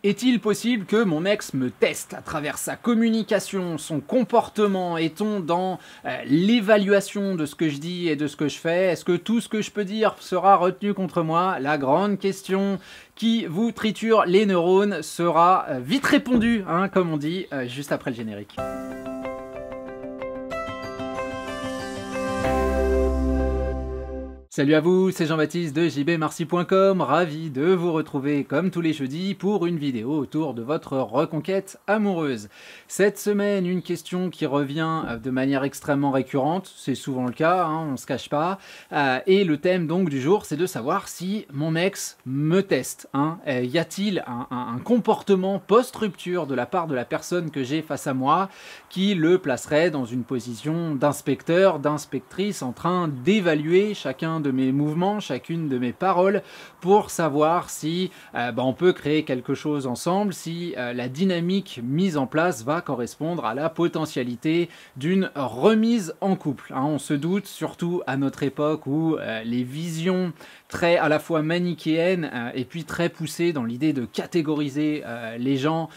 Est-il possible que mon ex me teste à travers sa communication, son comportement? Est-on dans l'évaluation de ce que je dis et de ce que je fais? Est-ce que tout ce que je peux dire sera retenu contre moi? La grande question qui vous triture les neurones sera vite répondue, hein, comme on dit, juste après le générique. Salut à vous, c'est Jean-Baptiste de jbmarcy.com, ravi de vous retrouver comme tous les jeudis pour une vidéo autour de votre reconquête amoureuse. Cette semaine, une question qui revient de manière extrêmement récurrente, c'est souvent le cas, hein, on se cache pas, et le thème donc du jour, c'est de savoir si mon ex me teste. Hein. Y a-t-il un comportement post-rupture de la part de la personne que j'ai face à moi qui le placerait dans une position d'inspecteur, d'inspectrice en train d'évaluer chacun de mes mouvements, chacune de mes paroles pour savoir si on peut créer quelque chose ensemble, si la dynamique mise en place va correspondre à la potentialité d'une remise en couple. Hein, on se doute, surtout à notre époque où les visions très à la fois manichéennes et puis très poussées dans l'idée de catégoriser les gens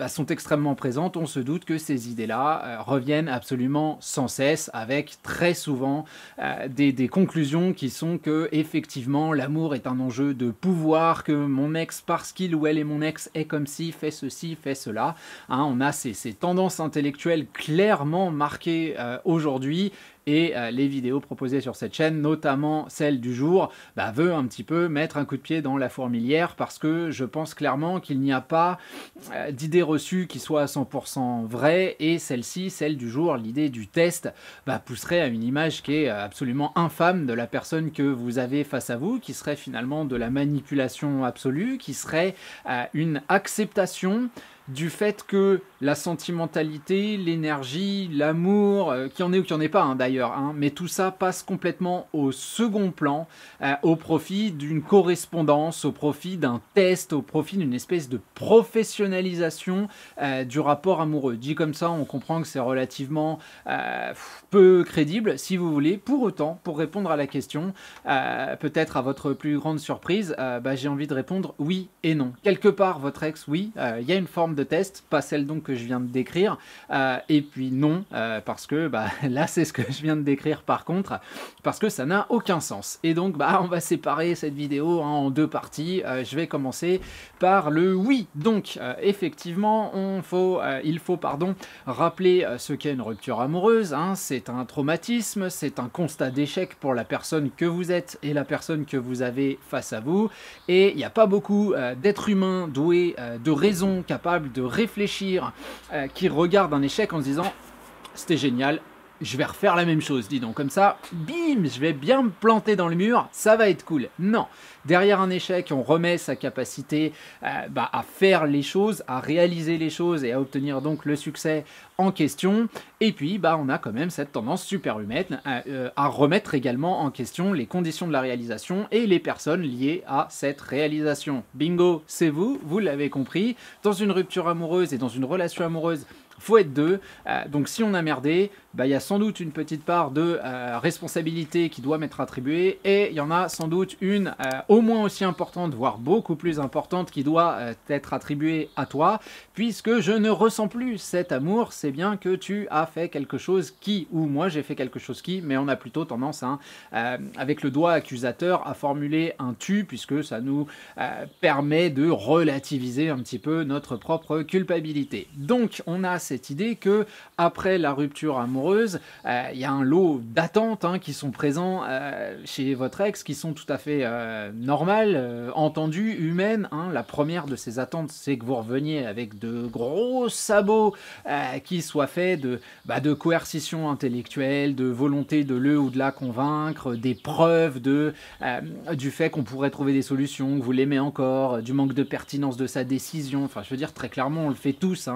sont extrêmement présentes. On se doute que ces idées-là reviennent absolument sans cesse avec très souvent des conclusions qui sont que effectivement l'amour est un enjeu de pouvoir, que mon ex, parce qu'il ou elle est mon ex, est comme si, fait ceci, fait cela. Hein, on a ces tendances intellectuelles clairement marquées aujourd'hui. Et les vidéos proposées sur cette chaîne, notamment celle du jour, veut un petit peu mettre un coup de pied dans la fourmilière parce que je pense clairement qu'il n'y a pas d'idée reçue qui soit à 100% vraie, et celle-ci, celle du jour, l'idée du test, pousserait à une image qui est absolument infâme de la personne que vous avez face à vous, qui serait finalement de la manipulation absolue, qui serait une acceptation du fait que la sentimentalité, l'énergie, l'amour, qu'il y en ait ou qu'il n'y en ait pas d'ailleurs, mais tout ça passe complètement au second plan, au profit d'une correspondance, au profit d'un test, au profit d'une espèce de professionnalisation du rapport amoureux. Dit comme ça, on comprend que c'est relativement peu crédible, si vous voulez. Pour autant, pour répondre à la question, peut-être à votre plus grande surprise, j'ai envie de répondre oui et non. Quelque part, votre ex, oui, il y a une forme de test, pas celle donc que je viens de décrire, et puis non, parce que là c'est ce que je viens de décrire par contre, parce que ça n'a aucun sens. Et donc on va séparer cette vidéo en deux parties. Je vais commencer par le oui. Donc effectivement, il faut rappeler ce qu'est une rupture amoureuse. C'est un traumatisme, c'est un constat d'échec pour la personne que vous êtes et la personne que vous avez face à vous, et il n'y a pas beaucoup d'êtres humains doués de raison, capables de réfléchir, qui regardent un échec en se disant c'était génial, je vais refaire la même chose, dis donc, comme ça, bim, je vais bien me planter dans le mur, ça va être cool. Non, derrière un échec, on remet sa capacité à faire les choses, à réaliser les choses et à obtenir donc le succès en question. Et puis, on a quand même cette tendance superhumaine à remettre également en question les conditions de la réalisation et les personnes liées à cette réalisation. Bingo, c'est vous, vous l'avez compris. Dans une rupture amoureuse et dans une relation amoureuse, faut être deux, donc si on a merdé, il y a sans doute une petite part de responsabilité qui doit m'être attribuée, et il y en a sans doute une au moins aussi importante, voire beaucoup plus importante, qui doit être attribuée à toi, puisque je ne ressens plus cet amour. C'est bien que tu as fait quelque chose qui, ou moi j'ai fait quelque chose qui, mais on a plutôt tendance, avec le doigt accusateur, à formuler un tu, puisque ça nous permet de relativiser un petit peu notre propre culpabilité. Donc on a cette idée que après la rupture amoureuse, il y a un lot d'attentes qui sont présents chez votre ex, qui sont tout à fait normales, entendues, humaines. La première de ces attentes, c'est que vous reveniez avec de gros sabots qui soient faits de coercition intellectuelle, de volonté de le ou de la convaincre, des preuves du fait qu'on pourrait trouver des solutions, que vous l'aimez encore, du manque de pertinence de sa décision. Enfin, je veux dire, très clairement, on le fait tous,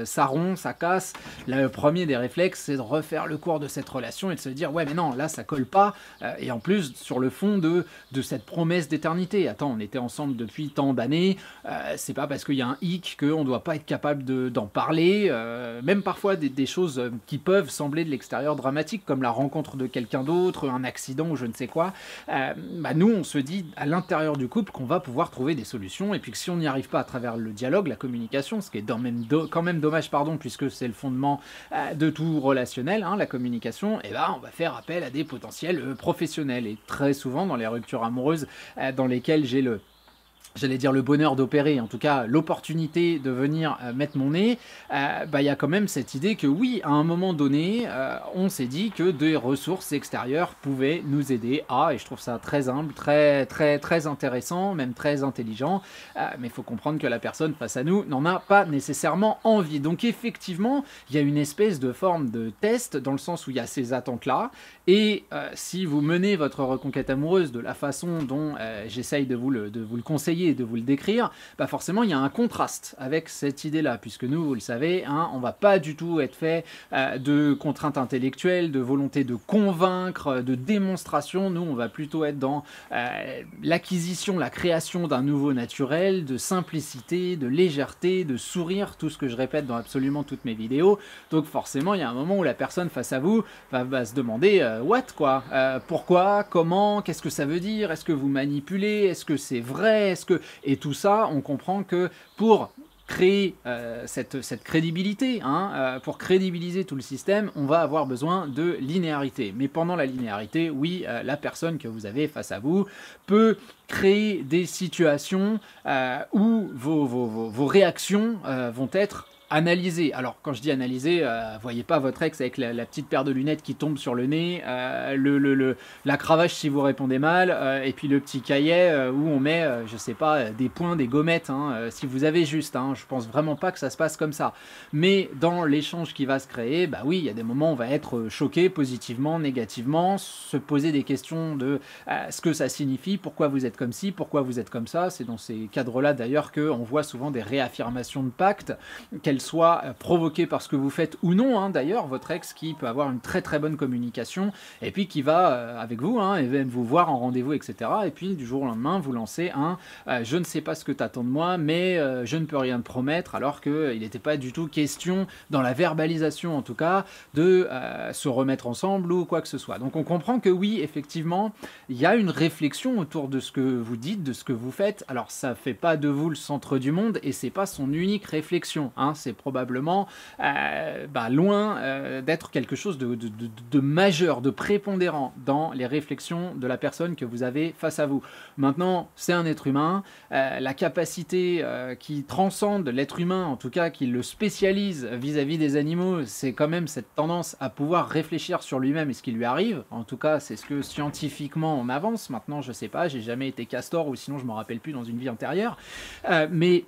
ça ronce, ça casse, le premier des réflexes, c'est de refaire le cours de cette relation et de se dire ouais mais non, là ça colle pas, et en plus sur le fond de cette promesse d'éternité. Attends, on était ensemble depuis tant d'années, c'est pas parce qu'il y a un hic qu'on doit pas être capable d'en parler, même parfois des choses qui peuvent sembler de l'extérieur dramatiques, comme la rencontre de quelqu'un d'autre, un accident ou je ne sais quoi. Nous on se dit à l'intérieur du couple qu'on va pouvoir trouver des solutions, et puis que si on n'y arrive pas à travers le dialogue, la communication, ce qui est quand même dommage, puisque c'est le fondement de tout relationnel, hein, la communication, et on va faire appel à des potentiels professionnels. Et très souvent dans les ruptures amoureuses dans lesquelles j'allais dire le bonheur d'opérer, en tout cas l'opportunité de venir mettre mon nez, y a quand même cette idée que oui, à un moment donné, on s'est dit que des ressources extérieures pouvaient nous aider à, et je trouve ça très humble, très, très, très intéressant, même très intelligent, mais il faut comprendre que la personne face à nous n'en a pas nécessairement envie. Donc effectivement, il y a une espèce de forme de test, dans le sens où il y a ces attentes-là, et si vous menez votre reconquête amoureuse de la façon dont j'essaye de vous le conseiller et de vous le décrire, forcément il y a un contraste avec cette idée-là, puisque nous, vous le savez, hein, on va pas du tout être fait de contraintes intellectuelles, de volonté de convaincre, de démonstration. Nous, on va plutôt être dans l'acquisition, la création d'un nouveau naturel, de simplicité, de légèreté, de sourire, tout ce que je répète dans absolument toutes mes vidéos. Donc forcément, il y a un moment où la personne face à vous va se demander what quoi, pourquoi, comment, qu'est-ce que ça veut dire, est-ce que vous manipulez, est-ce que c'est vrai, et tout ça, on comprend que pour créer cette crédibilité, hein, pour crédibiliser tout le système, on va avoir besoin de linéarité. Mais pendant la linéarité, oui, la personne que vous avez face à vous peut créer des situations où vos réactions vont être analyser. Alors, quand je dis analyser, voyez pas votre ex avec la petite paire de lunettes qui tombe sur le nez, la cravache si vous répondez mal, et puis le petit cahier où on met, je sais pas, des points, des gommettes, hein, si vous avez juste. Hein, je pense vraiment pas que ça se passe comme ça. Mais dans l'échange qui va se créer, oui, il y a des moments où on va être choqué positivement, négativement, se poser des questions de ce que ça signifie, pourquoi vous êtes comme ci, pourquoi vous êtes comme ça. C'est dans ces cadres-là d'ailleurs qu'on voit souvent des réaffirmations de pacte, qu'elles soit provoquée par ce que vous faites ou non, hein, d'ailleurs, votre ex qui peut avoir une très très bonne communication, et puis qui va avec vous, hein, et même vous voir en rendez-vous, etc. Et puis du jour au lendemain, vous lancez un je ne sais pas ce que tu attends de moi, mais je ne peux rien te promettre, alors qu'il n'était pas du tout question, dans la verbalisation en tout cas, de se remettre ensemble ou quoi que ce soit. Donc on comprend que oui, effectivement, il y a une réflexion autour de ce que vous dites, de ce que vous faites. Alors ça fait pas de vous le centre du monde, et c'est pas son unique réflexion, hein, c'est probablement loin d'être quelque chose de majeur, de prépondérant dans les réflexions de la personne que vous avez face à vous. Maintenant, c'est un être humain, la capacité qui transcende l'être humain, en tout cas qui le spécialise vis-à-vis des animaux, c'est quand même cette tendance à pouvoir réfléchir sur lui-même et ce qui lui arrive. En tout cas, c'est ce que scientifiquement on avance. Maintenant, je sais pas, j'ai jamais été castor, ou sinon je m'en rappelle plus dans une vie antérieure, mais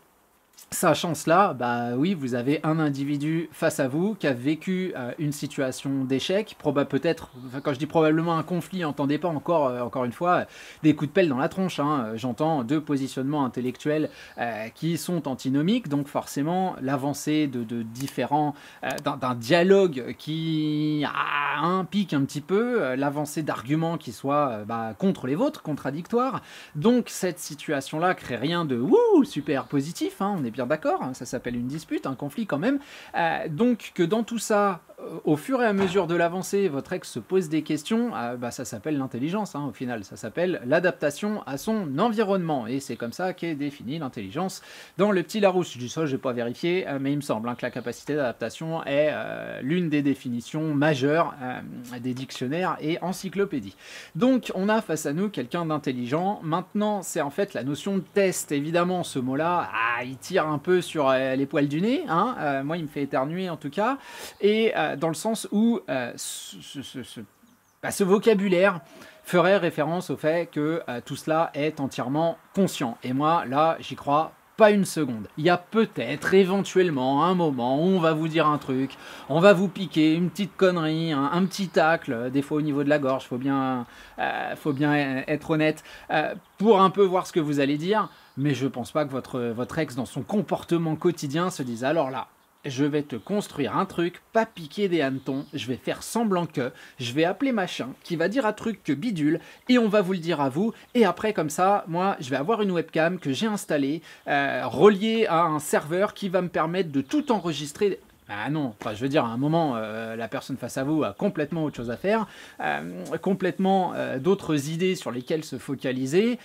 sachant cela, oui, vous avez un individu face à vous qui a vécu une situation d'échec, peut-être, quand je dis probablement un conflit, entendez pas encore une fois, des coups de pelle dans la tronche, hein, j'entends deux positionnements intellectuels qui sont antinomiques, donc forcément l'avancée de différents, d'un dialogue qui pique un petit peu, l'avancée d'arguments qui soient contre les vôtres, contradictoires, donc cette situation-là crée rien de super positif, hein, on est bien d'accord, hein, ça s'appelle une dispute, un conflit quand même, donc que dans tout ça, au fur et à mesure de l'avancée, votre ex se pose des questions, ça s'appelle l'intelligence, hein, au final, ça s'appelle l'adaptation à son environnement, et c'est comme ça qu'est définie l'intelligence dans le petit Larousse. Je dis ça, je n'ai pas vérifié, mais il me semble que la capacité d'adaptation est l'une des définitions majeures des dictionnaires et encyclopédies. Donc on a face à nous quelqu'un d'intelligent. Maintenant, c'est en fait la notion de test, évidemment, ce mot-là, il tire un peu sur les poils du nez, hein, moi il me fait éternuer en tout cas, et dans le sens où ce vocabulaire ferait référence au fait que tout cela est entièrement conscient. Et moi, là, j'y crois pas une seconde. Il y a peut-être, éventuellement, un moment où on va vous dire un truc, on va vous piquer une petite connerie, un petit tacle, des fois au niveau de la gorge, faut bien être honnête, pour un peu voir ce que vous allez dire, mais je pense pas que votre ex, dans son comportement quotidien, se dise alors là, je vais te construire un truc, pas piquer des hannetons, je vais faire semblant que, je vais appeler machin, qui va dire un truc que bidule, et on va vous le dire à vous, et après comme ça, moi, je vais avoir une webcam que j'ai installée, reliée à un serveur qui va me permettre de tout enregistrer. Ah non, enfin je veux dire, à un moment, la personne face à vous a complètement autre chose à faire, complètement d'autres idées sur lesquelles se focaliser,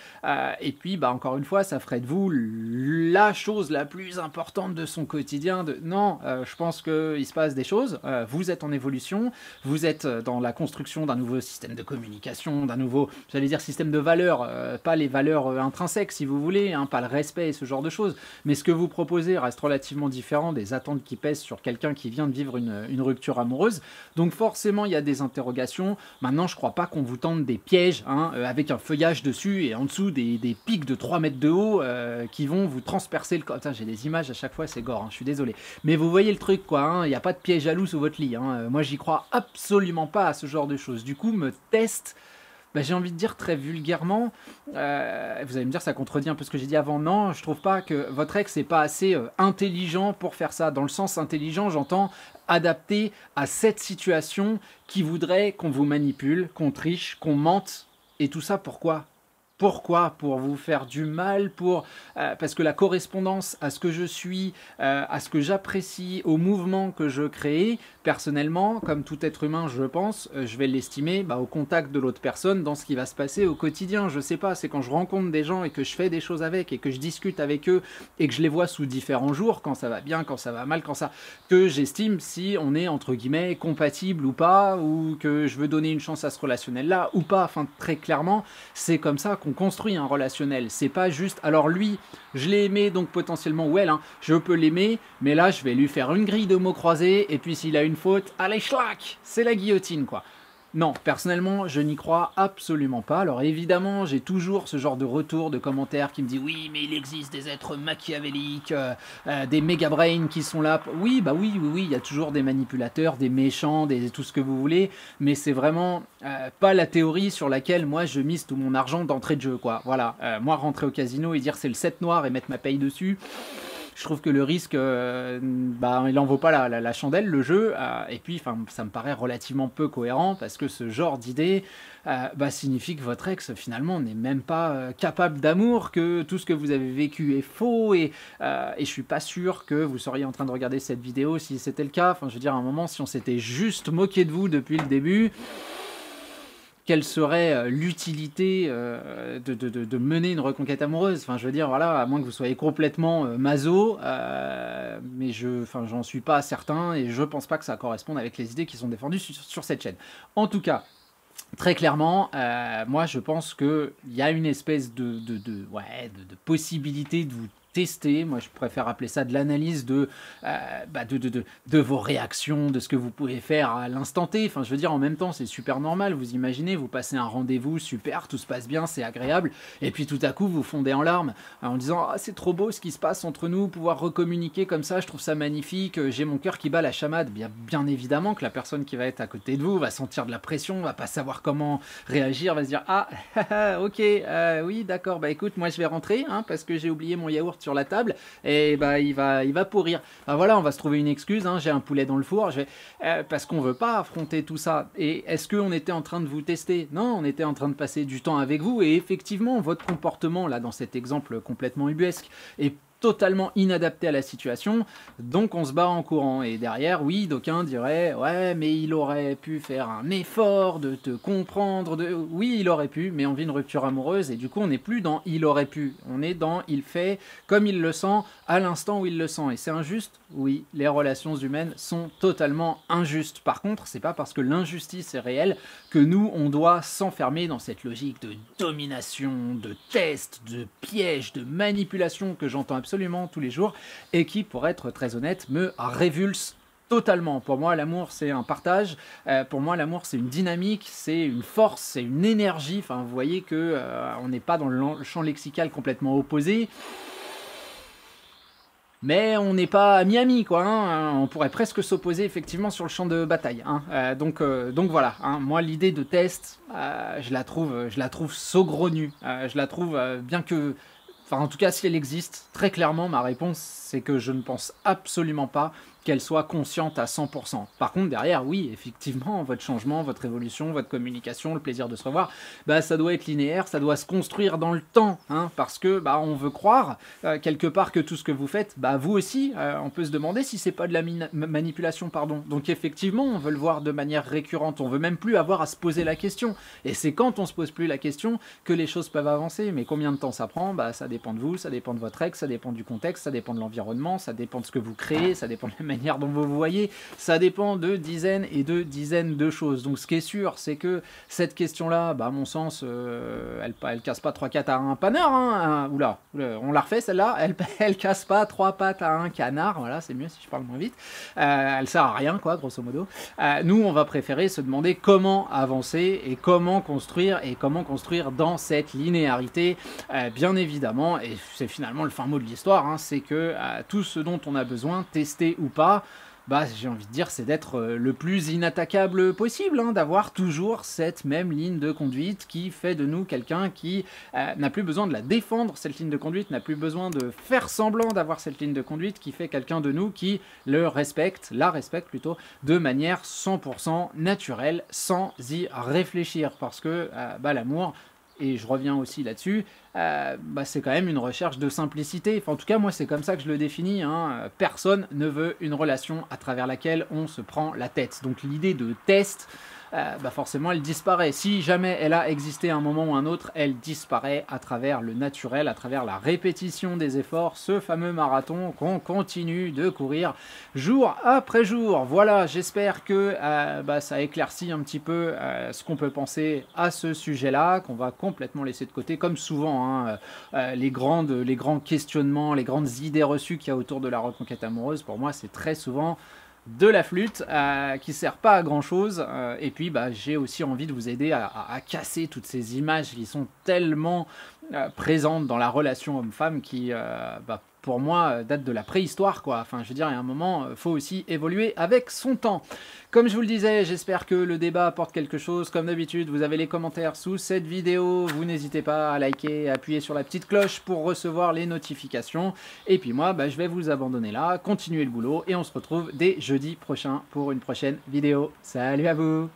et puis bah, encore une fois, ça ferait de vous la chose la plus importante de son quotidien. Non, je pense qu'il se passe des choses, vous êtes en évolution, vous êtes dans la construction d'un nouveau système de communication, d'un nouveau, j'allais dire système de valeurs, pas les valeurs intrinsèques si vous voulez, hein, pas le respect et ce genre de choses, mais ce que vous proposez reste relativement différent des attentes qui pèsent sur quelqu'un qui vient de vivre une rupture amoureuse. Donc forcément, il y a des interrogations. Maintenant, je crois pas qu'on vous tente des pièges hein, avec un feuillage dessus et en dessous des pics de 3 mètres de haut qui vont vous transpercer le corps. J'ai des images à chaque fois, c'est gore, hein, je suis désolé. Mais vous voyez le truc, quoi. Hein, il n'y a pas de piège à loup sous votre lit. Hein. Moi, j'y crois absolument pas à ce genre de choses. Du coup, me teste. Bah, j'ai envie de dire très vulgairement, vous allez me dire ça contredit un peu ce que j'ai dit avant, non, je trouve pas que votre ex n'est pas assez intelligent pour faire ça. Dans le sens intelligent, j'entends adapté à cette situation qui voudrait qu'on vous manipule, qu'on triche, qu'on mente, et tout ça pourquoi ? Pourquoi? Pour vous faire du mal, parce que la correspondance à ce que je suis, à ce que j'apprécie, au mouvement que je crée, personnellement, comme tout être humain, je pense, je vais l'estimer au contact de l'autre personne, dans ce qui va se passer au quotidien. Je sais pas, c'est quand je rencontre des gens et que je fais des choses avec, et que je discute avec eux, et que je les vois sous différents jours, quand ça va bien, quand ça va mal, que j'estime si on est, entre guillemets, compatible ou pas, ou que je veux donner une chance à ce relationnel-là, ou pas. Enfin, très clairement, c'est comme ça qu'on construit un relationnel. C'est pas juste, alors lui, je l'ai aimé, donc potentiellement, ou elle, hein, je peux l'aimer, mais là, je vais lui faire une grille de mots croisés, et puis s'il a une faute, allez, schlack, c'est la guillotine, quoi. Non, personnellement, je n'y crois absolument pas. Alors évidemment, j'ai toujours ce genre de retour, de commentaires qui me dit « Oui, mais il existe des êtres machiavéliques, des méga-brains qui sont là. » Oui, bah oui, il y a toujours des manipulateurs, des méchants, tout ce que vous voulez, mais c'est vraiment pas la théorie sur laquelle moi je mise tout mon argent d'entrée de jeu, quoi. Voilà, moi rentrer au casino et dire c'est le 7 noir et mettre ma paye dessus... Je trouve que le risque, il en vaut pas la chandelle, le jeu. Et puis, ça me paraît relativement peu cohérent parce que ce genre d'idée signifie que votre ex, finalement, n'est même pas capable d'amour, que tout ce que vous avez vécu est faux. Et je suis pas sûr que vous seriez en train de regarder cette vidéo si c'était le cas. Enfin, je veux dire, à un moment, si on s'était juste moqué de vous depuis le début... Quelle serait l'utilité de mener une reconquête amoureuse? Enfin, je veux dire, voilà, à moins que vous soyez complètement maso, mais j'en suis pas certain et je pense pas que ça corresponde avec les idées qui sont défendues sur cette chaîne. En tout cas, très clairement, moi je pense qu'il y a une espèce de possibilité de vous tester, moi je préfère appeler ça de l'analyse de vos réactions, de ce que vous pouvez faire à l'instant T. Enfin, je veux dire, en même temps, c'est super normal. Vous imaginez, vous passez un rendez-vous, super, tout se passe bien, c'est agréable, et puis tout à coup, vous fondez en larmes en disant « Ah, c'est trop beau ce qui se passe entre nous, pouvoir recommuniquer comme ça, je trouve ça magnifique, j'ai mon cœur qui bat la chamade. » Bien évidemment que la personne qui va être à côté de vous va sentir de la pression, va pas savoir comment réagir, va se dire « Ah, ok, oui, d'accord, écoute, moi je vais rentrer, hein, parce que j'ai oublié mon yaourt sur la table, et il va pourrir. » Voilà, on va se trouver une excuse, hein, j'ai un poulet dans le four, parce qu'on veut pas affronter tout ça. Et est-ce qu'on était en train de vous tester? Non, on était en train de passer du temps avec vous, et effectivement, votre comportement, là, dans cet exemple complètement ubuesque, est totalement inadapté à la situation, donc on se bat en courant. Et derrière, oui, d'aucuns diraient « Ouais, mais il aurait pu faire un effort de te comprendre. » Oui, il aurait pu, mais on vit une rupture amoureuse, et du coup, on n'est plus dans « il aurait pu », on est dans « il fait comme il le sent, à l'instant où il le sent ». Et c'est injuste? Oui, les relations humaines sont totalement injustes. Par contre, c'est pas parce que l'injustice est réelle que nous, on doit s'enfermer dans cette logique de domination, de test, de piège, de manipulation que j'entends absolument tous les jours et qui, pour être très honnête, me révulse totalement. Pour moi, l'amour, c'est un partage. Pour moi, l'amour, c'est une dynamique, c'est une force, c'est une énergie. Enfin, vous voyez que on n'est pas dans le champ lexical complètement opposé. Mais on n'est pas à Miami, quoi. Hein. On pourrait presque s'opposer effectivement sur le champ de bataille. Hein. Donc voilà. Hein. Moi, l'idée de test, je la trouve saugrenue. Je la trouve bien que, enfin, en tout cas, si elle existe, très clairement, ma réponse c'est que je ne pense absolument pas qu'elle soit consciente à 100%. Par contre, derrière, oui, effectivement, votre changement, votre évolution, votre communication, le plaisir de se revoir, bah, ça doit être linéaire, ça doit se construire dans le temps, hein, parce que bah, on veut croire quelque part que tout ce que vous faites, bah, vous aussi, on peut se demander si c'est pas de la manipulation, pardon. Donc effectivement, on veut le voir de manière récurrente, on veut même plus avoir à se poser la question. Et c'est quand on se pose plus la question que les choses peuvent avancer. Mais combien de temps ça prend? Bah, ça dépend de vous, ça dépend de votre ex, ça dépend du contexte, ça dépend de l'environnement, ça dépend de ce que vous créez, ça dépend de la manière dont vous voyez, ça dépend de dizaines et de dizaines de choses. Donc ce qui est sûr, c'est que cette question-là, bah, à mon sens, elle casse pas 3 pattes à un panard, hein, oula, on la refait celle-là, elle casse pas 3 pattes à un canard, voilà, c'est mieux si je parle moins vite, elle sert à rien, quoi, grosso modo. Nous, on va préférer se demander comment avancer et comment construire dans cette linéarité, bien évidemment, et c'est finalement le fin mot de l'histoire, hein, c'est que tout ce dont on a besoin, testé ou pas, bah, j'ai envie de dire, c'est d'être le plus inattaquable possible, hein, d'avoir toujours cette même ligne de conduite qui fait de nous quelqu'un qui n'a plus besoin de la défendre, cette ligne de conduite, n'a plus besoin de faire semblant d'avoir cette ligne de conduite, qui fait quelqu'un de nous qui la respecte plutôt, de manière 100% naturelle, sans y réfléchir, parce que bah, l'amour, et je reviens aussi là-dessus, bah c'est quand même une recherche de simplicité. Enfin, en tout cas, moi, c'est comme ça que je le définis, hein. Personne ne veut une relation à travers laquelle on se prend la tête. Donc l'idée de test, bah forcément, elle disparaît. Si jamais elle a existé à un moment ou un autre, elle disparaît à travers le naturel, à travers la répétition des efforts, ce fameux marathon qu'on continue de courir jour après jour. Voilà, j'espère que bah, ça éclaircit un petit peu ce qu'on peut penser à ce sujet-là, qu'on va complètement laisser de côté, comme souvent, hein, les grands questionnements, les grandes idées reçues qu'il y a autour de la reconquête amoureuse. Pour moi, c'est très souvent de la flûte qui sert pas à grand chose, et puis bah, j'ai aussi envie de vous aider à casser toutes ces images qui sont tellement présentes dans la relation homme-femme qui bah, pour moi date de la préhistoire, quoi. Enfin, je veux dire, il y a un moment, faut aussi évoluer avec son temps. Comme je vous le disais, j'espère que le débat apporte quelque chose. Comme d'habitude, vous avez les commentaires sous cette vidéo. Vous n'hésitez pas à liker, à appuyer sur la petite cloche pour recevoir les notifications. Et puis moi, bah, je vais vous abandonner là, continuer le boulot, et on se retrouve dès jeudi prochain pour une prochaine vidéo. Salut à vous!